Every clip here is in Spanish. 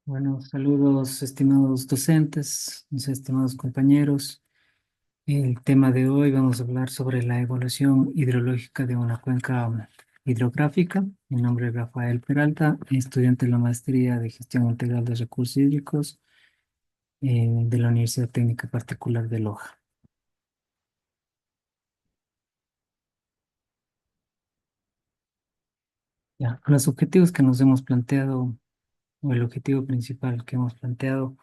Bueno, saludos, estimados docentes, mis estimados compañeros. El tema de hoy vamos a hablar sobre la evaluación hidrológica de una cuenca hidrográfica. Mi nombre es Rafael Peralta, estudiante de la maestría de Gestión Integral de Recursos Hídricos de la Universidad Técnica Particular de Loja. Ya, los objetivos que nos hemos planteado, o el objetivo principal que hemos planteado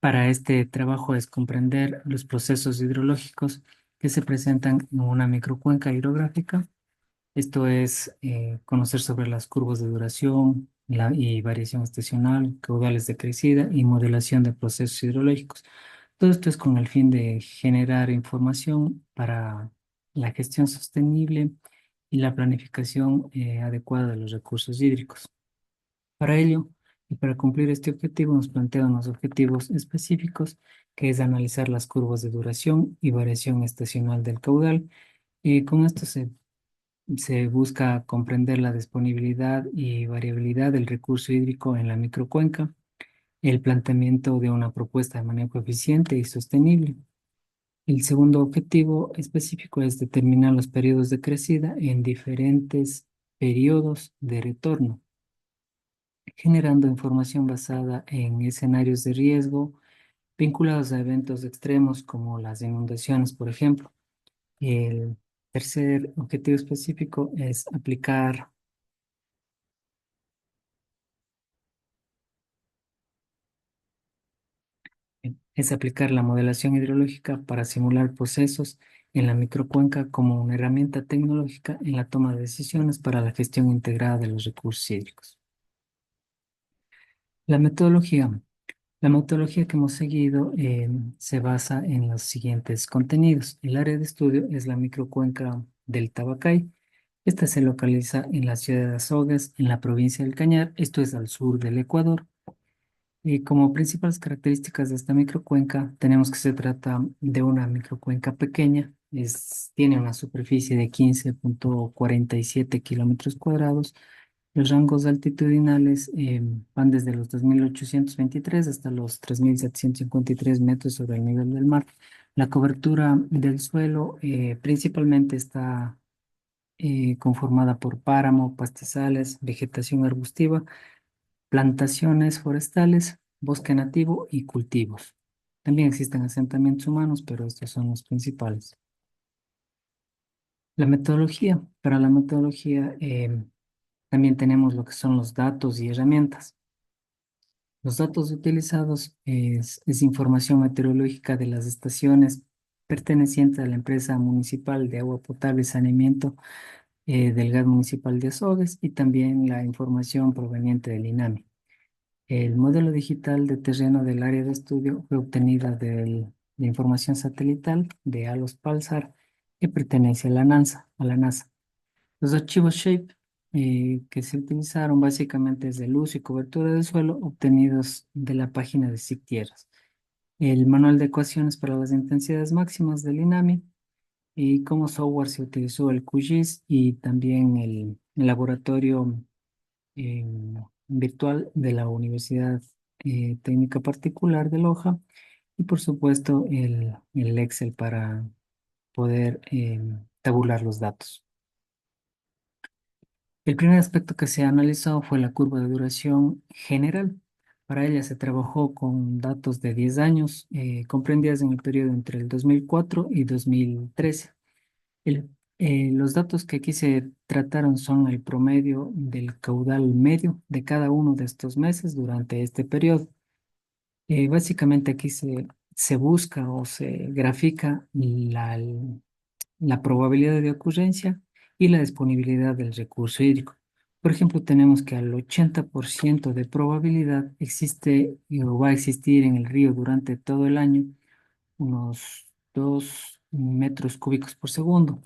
para este trabajo es comprender los procesos hidrológicos que se presentan en una microcuenca hidrográfica. Esto es conocer sobre las curvas de duración y variación estacional, caudales de crecida y modelación de procesos hidrológicos. Todo esto es con el fin de generar información para la gestión sostenible y la planificación adecuada de los recursos hídricos. Para ello, y para cumplir este objetivo, nos plantean unos objetivos específicos, que es analizar las curvas de duración y variación estacional del caudal. Y con esto se busca comprender la disponibilidad y variabilidad del recurso hídrico en la microcuenca, el planteamiento de una propuesta de manejo eficiente y sostenible. El segundo objetivo específico es determinar los periodos de crecida en diferentes periodos de retorno, generando información basada en escenarios de riesgo vinculados a eventos extremos como las inundaciones, por ejemplo. El tercer objetivo específico es aplicar la modelación hidrológica para simular procesos en la microcuenca como una herramienta tecnológica en la toma de decisiones para la gestión integrada de los recursos hídricos. La metodología. La metodología que hemos seguido se basa en los siguientes contenidos. El área de estudio es la microcuenca del Tabacay. Esta se localiza en la ciudad de Azogues, en la provincia del Cañar. Esto es al sur del Ecuador. Y como principales características de esta microcuenca, tenemos que se trata de una microcuenca pequeña. Tiene una superficie de 15,47 kilómetros cuadrados. Los rangos altitudinales van desde los 2.823 hasta los 3.753 metros sobre el nivel del mar. La cobertura del suelo principalmente está conformada por páramo, pastizales, vegetación arbustiva, plantaciones forestales, bosque nativo y cultivos. También existen asentamientos humanos, pero estos son los principales. La metodología. Para la metodología también tenemos lo que son los datos y herramientas. Los datos utilizados es información meteorológica de las estaciones pertenecientes a la empresa municipal de agua potable y saneamiento del gas municipal de Azogues, y también la información proveniente del INAMI. El modelo digital de terreno del área de estudio fue obtenida de la información satelital de ALOS Pulsar, que pertenece a la NASA. Los archivos SHAPE que se utilizaron básicamente es de luz y cobertura del suelo, obtenidos de la página de SIC Tierras. El manual de ecuaciones para las intensidades máximas del INAMI, y como software se utilizó el QGIS y también el laboratorio eh, virtual de la Universidad Técnica Particular de Loja, y por supuesto el Excel para poder tabular los datos. El primer aspecto que se analizó fue la curva de duración general. Para ella se trabajó con datos de 10 años, comprendidas en el periodo entre el 2004 y 2013. El- los datos que aquí se trataron son el promedio del caudal medio de cada uno de estos meses durante este periodo. Básicamente aquí se busca o se grafica la probabilidad de ocurrencia y la disponibilidad del recurso hídrico. Por ejemplo, tenemos que al 80% de probabilidad existe o va a existir en el río durante todo el año unos 2 metros cúbicos por segundo.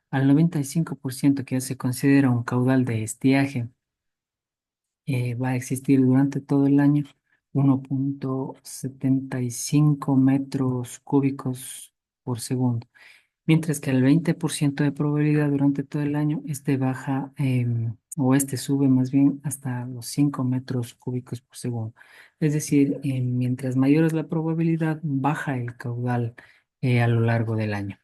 Al 95% que ya se considera un caudal de estiaje, va a existir durante todo el año 1,75 metros cúbicos por segundo. Mientras que al 20% de probabilidad durante todo el año, este baja o este sube más bien hasta los 5 metros cúbicos por segundo. Es decir, mientras mayor es la probabilidad, baja el caudal a lo largo del año.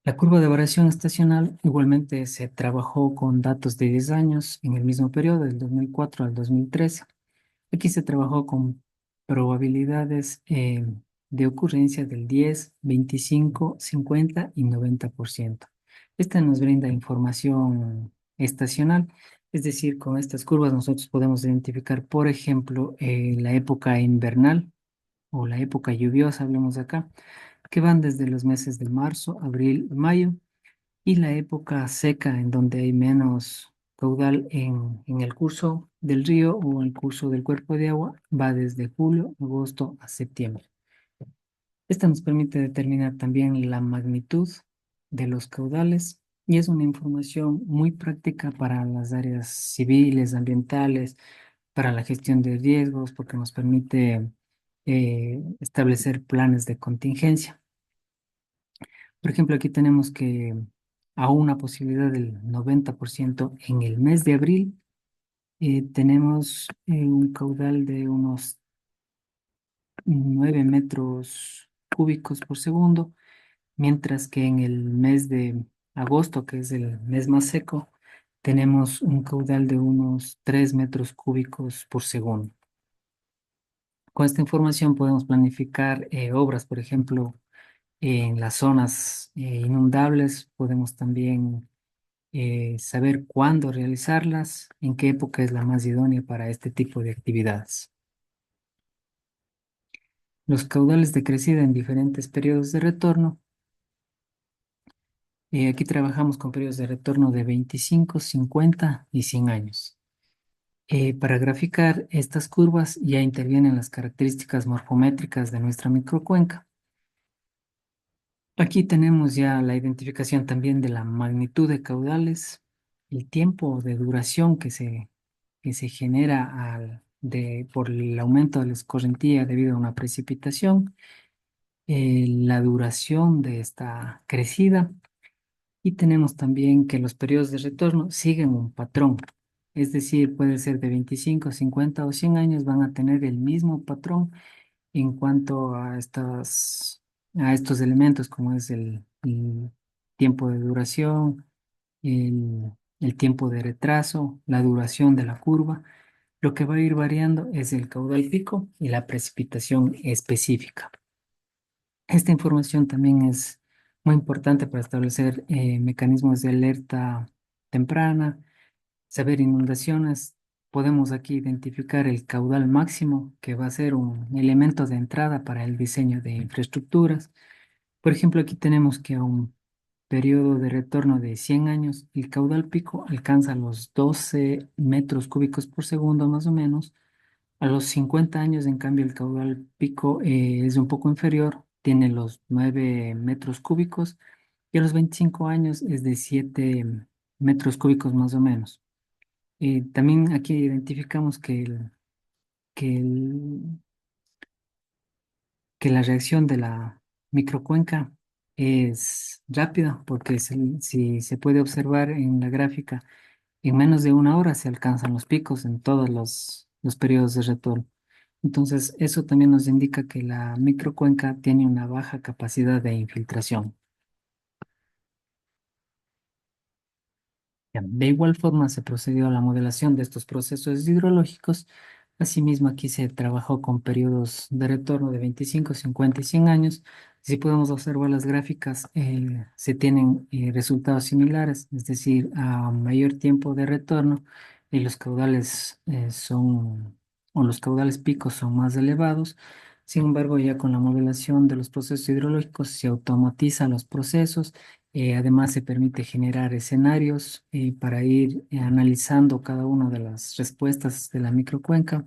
La curva de variación estacional igualmente se trabajó con datos de 10 años en el mismo periodo, del 2004 al 2013. Aquí se trabajó con probabilidades de ocurrencia del 10, 25, 50 y 90%. Esta nos brinda información estacional, es decir, con estas curvas nosotros podemos identificar, por ejemplo, la época invernal o la época lluviosa, hablemos acá, que van desde los meses de marzo, abril, mayo, y la época seca en donde hay menos caudal en el curso del río o el curso del cuerpo de agua va desde julio, agosto a septiembre. Esta nos permite determinar también la magnitud de los caudales y es una información muy práctica para las áreas civiles, ambientales, para la gestión de riesgos, porque nos permite establecer planes de contingencia. Por ejemplo, aquí tenemos que a una posibilidad del 90% en el mes de abril, tenemos un caudal de unos 9 metros cúbicos por segundo, mientras que en el mes de agosto, que es el mes más seco, tenemos un caudal de unos 3 metros cúbicos por segundo. Con esta información podemos planificar obras, por ejemplo, en las zonas inundables, podemos también saber cuándo realizarlas, en qué época es la más idónea para este tipo de actividades. Los caudales de crecida en diferentes periodos de retorno. Aquí trabajamos con periodos de retorno de 25, 50 y 100 años. Para graficar estas curvas ya intervienen las características morfométricas de nuestra microcuenca. Aquí tenemos ya la identificación también de la magnitud de caudales, el tiempo de duración que se genera por el aumento de la escorrentía debido a una precipitación, la duración de esta crecida y tenemos también que los periodos de retorno siguen un patrón, es decir, puede ser de 25, 50 o 100 años, van a tener el mismo patrón en cuanto a estos elementos como es el tiempo de duración, el tiempo de retraso, la duración de la curva. Lo que va a ir variando es el caudal pico y la precipitación específica. Esta información también es muy importante para establecer mecanismos de alerta temprana, saber inundaciones. Podemos aquí identificar el caudal máximo, que va a ser un elemento de entrada para el diseño de infraestructuras. Por ejemplo, aquí tenemos que a un periodo de retorno de 100 años, el caudal pico alcanza los 12 metros cúbicos por segundo más o menos. A los 50 años, en cambio, el caudal pico es un poco inferior, tiene los 9 metros cúbicos y a los 25 años es de 7 metros cúbicos más o menos. También aquí identificamos que, el- que la reacción de la microcuenca es rápida porque si se puede observar en la gráfica, en menos de una hora se alcanzan los picos en todos los periodos de retorno. Entonces, eso también nos indica que la microcuenca tiene una baja capacidad de infiltración. Ya, de igual forma, se procedió a la modelación de estos procesos hidrológicos. Asimismo, aquí se trabajó con periodos de retorno de 25, 50 y 100 años. Si podemos observar las gráficas, se tienen resultados similares, es decir, a mayor tiempo de retorno, los caudales o los caudales picos son más elevados. Sin embargo, ya con la modelación de los procesos hidrológicos se automatizan los procesos. Además, se permite generar escenarios para ir analizando cada una de las respuestas de la microcuenca.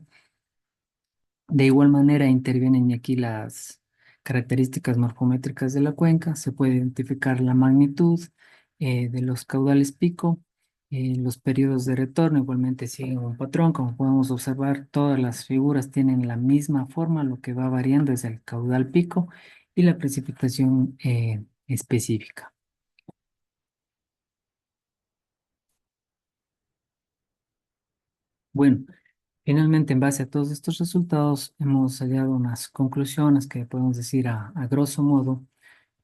De igual manera, intervienen aquí las características morfométricas de la cuenca. Se puede identificar la magnitud de los caudales pico Los periodos de retorno igualmente siguen un patrón. Como podemos observar, todas las figuras tienen la misma forma. Lo que va variando es el caudal pico y la precipitación específica. Bueno, finalmente, en base a todos estos resultados, hemos hallado unas conclusiones que podemos decir a grosso modo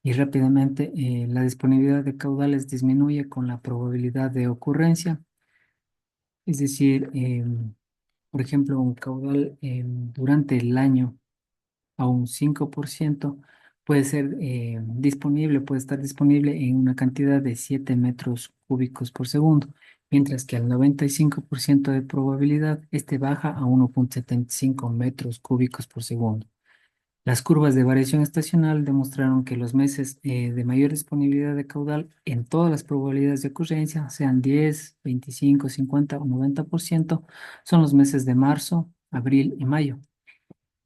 y rápidamente. La disponibilidad de caudales disminuye con la probabilidad de ocurrencia, es decir, por ejemplo, un caudal durante el año a un 5% puede ser disponible, puede estar disponible en una cantidad de 7 metros cúbicos por segundo, mientras que al 95% de probabilidad este baja a 1,75 metros cúbicos por segundo. Las curvas de variación estacional demostraron que los meses de mayor disponibilidad de caudal en todas las probabilidades de ocurrencia, sean 10, 25, 50 o 90%, son los meses de marzo, abril y mayo.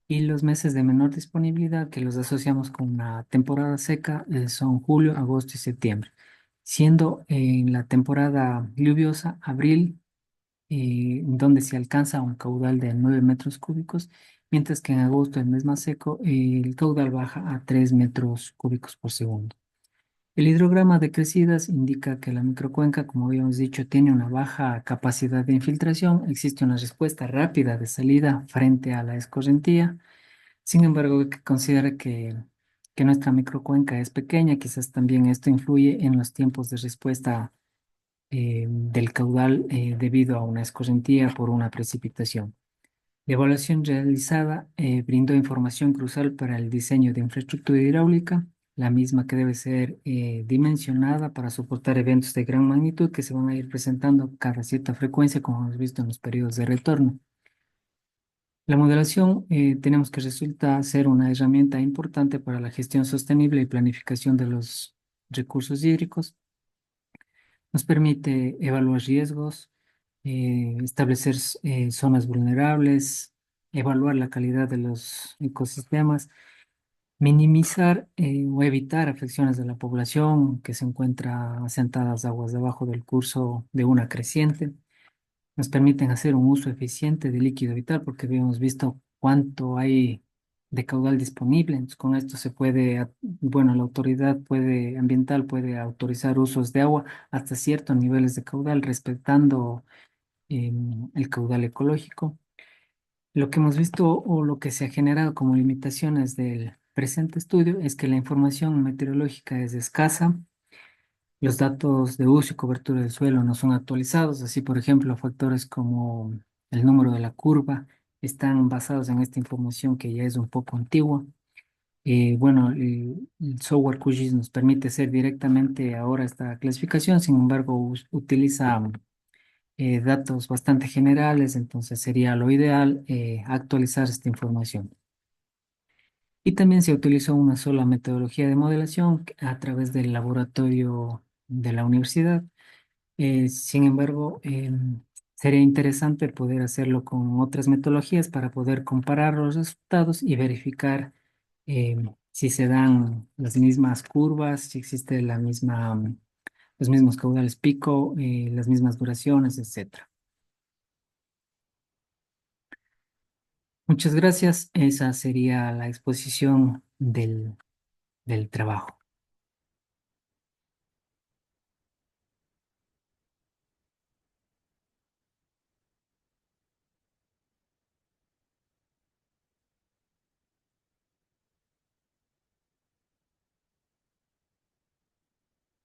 Y los meses de menor disponibilidad que los asociamos con una temporada seca son julio, agosto y septiembre, siendo en la temporada lluviosa abril, donde se alcanza un caudal de 9 metros cúbicos, mientras que en agosto, el mes más seco, el caudal baja a 3 metros cúbicos por segundo. El hidrograma de crecidas indica que la microcuenca, como habíamos dicho, tiene una baja capacidad de infiltración. Existe una respuesta rápida de salida frente a la escorrentía. Sin embargo, hay que considerar que nuestra microcuenca es pequeña. Quizás también esto influye en los tiempos de respuesta del caudal debido a una escorrentía por una precipitación. La evaluación realizada brindó información crucial para el diseño de infraestructura hidráulica, la misma que debe ser dimensionada para soportar eventos de gran magnitud que se van a ir presentando cada cierta frecuencia, como hemos visto en los periodos de retorno. La modelación tenemos que resulta ser una herramienta importante para la gestión sostenible y planificación de los recursos hídricos. Nos permite evaluar riesgos, establecer zonas vulnerables, evaluar la calidad de los ecosistemas, minimizar o evitar afecciones de la población que se encuentra asentadas aguas debajo del curso de una creciente. Nos permiten hacer un uso eficiente de líquido vital porque habíamos visto cuánto hay de caudal disponible. Entonces, con esto se puede, bueno, la autoridad ambiental puede autorizar usos de agua hasta ciertos niveles de caudal, respetando el caudal ecológico. Lo que hemos visto o lo que se ha generado como limitaciones del presente estudio es que la información meteorológica es escasa. Los datos de uso y cobertura del suelo no son actualizados. Así, por ejemplo, factores como el número de la curva están basados en esta información que ya es un poco antigua. Bueno, el software QGIS nos permite hacer directamente ahora esta clasificación. Sin embargo, utiliza datos bastante generales, entonces sería lo ideal actualizar esta información. Y también se utilizó una sola metodología de modelación a través del laboratorio de la universidad. Sin embargo, sería interesante poder hacerlo con otras metodologías para poder comparar los resultados y verificar si se dan las mismas curvas, si existe los mismos caudales pico, las mismas duraciones, etcétera. Muchas gracias. Esa sería la exposición del trabajo.